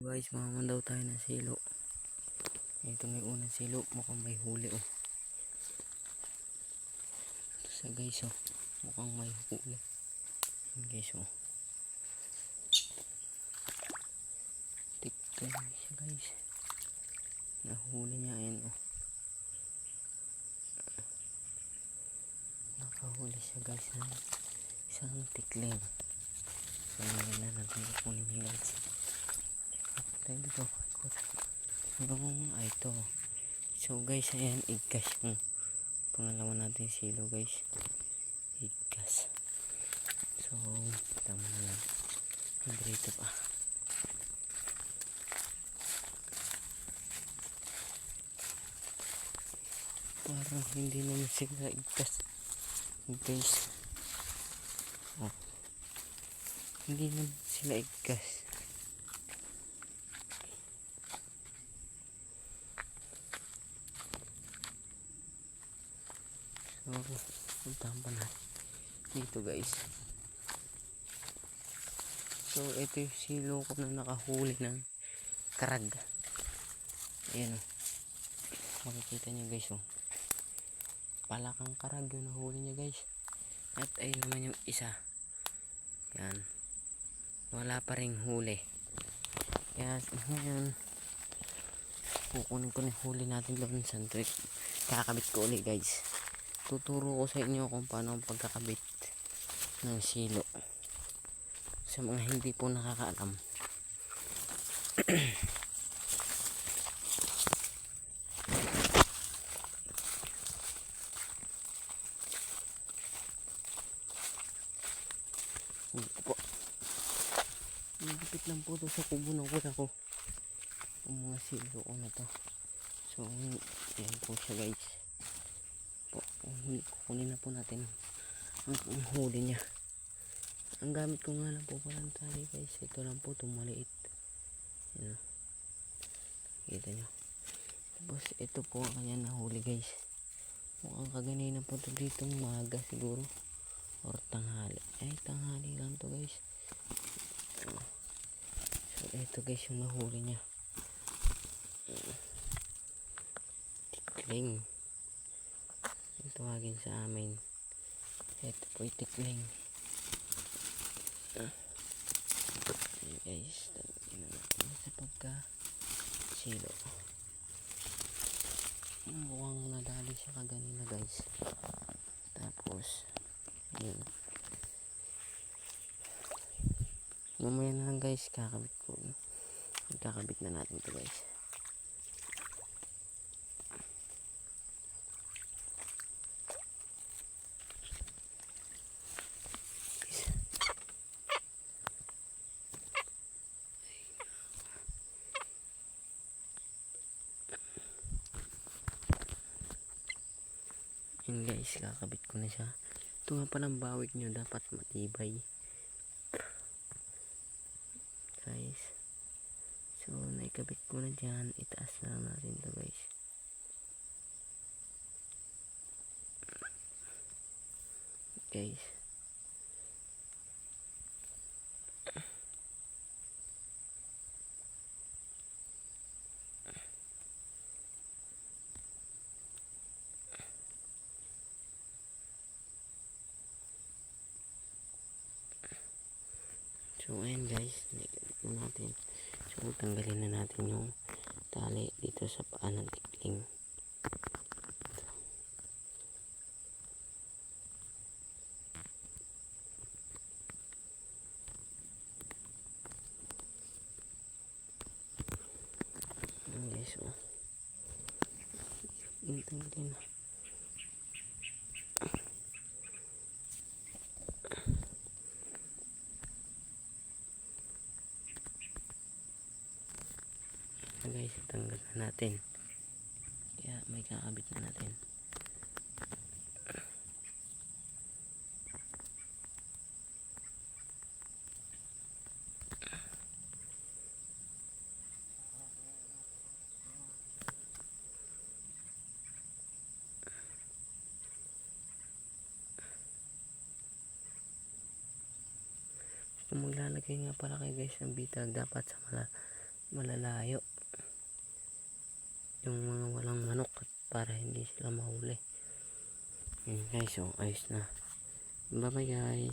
Guys, mamaman daw tayo ng silo. Ito na yung unang silo. Mukhang may huli oh. Ito sa guys oh. Mukhang may huli. Yan guys oh. Tikto siya guys. Nahuli niya yan oh. Nakahuli siya guys na isang tikling. So yan na natin kukunin niya guys. Tayo dito. Ito. So guys, ayan, igkas yung pangalawa natin silo guys. Igkas. So, tama na lang. Dito pa. Parang hindi naman sila igkas. Guys. Oh. Hindi naman sila igkas. So, puntahan pa natin dito guys. So, ito yung silo ko na nakahuli ng karag. Ayan o. Makikita nyo guys o. Palakang karag yung nahuli niya guys. At ayun naman yung isa. Yan. Wala pa ring huli. Kaya ngayon, kukunin ko na huli natin doon sa trick. Kakabit ko ulit guys. Tuturo ko sa inyo kung paano ang pagkakabit ng silo sa mga hindi po nakakaalam. Ito po, nagipit lang po ito sa kubo ng kuya ko ang mga silo ko na to. So yan po siya guys po. Kukunin na po natin ang huli niya. Ang gamit ko nga lang po palang tali guys. Ito lang po itong maliit. Yan. Kita nyo. Tapos ito po ang kanya nahuli guys. Mukhang kaganina po ito dito umaga siguro. Or tanghali. Ay tanghali lang to guys. So ito guys yung nahuli niya. Tikling. Tawagin sa amin. Ito po yung tikling. Ayan guys, tawagin na natin sa pagka silo. Mukhang nadali siya kaganina guys. Tapos yun. Mamaya na lang guys, kakabit ko. Kakabit na natin ito guys. Yun guys, kakabit ko na siya. Ito nga palang bawik nyo, dapat matibay guys. So naikabit ko na dyan. Itaas na lang natin ito guys. Guys, so ayan guys, naikabit na natin. So tanggalin na natin yung tali dito sa paa ng tikling. Ayan guys, so tanggalin na. Guys, tanggal na natin. Kaya may kakabit na natin. Kung maglalagay nga pala kayo guys ng bitag, dapat sa malalayo yung mga walang manok para hindi sila mahuli. Yun guys, so ayos na. Bye bye guys.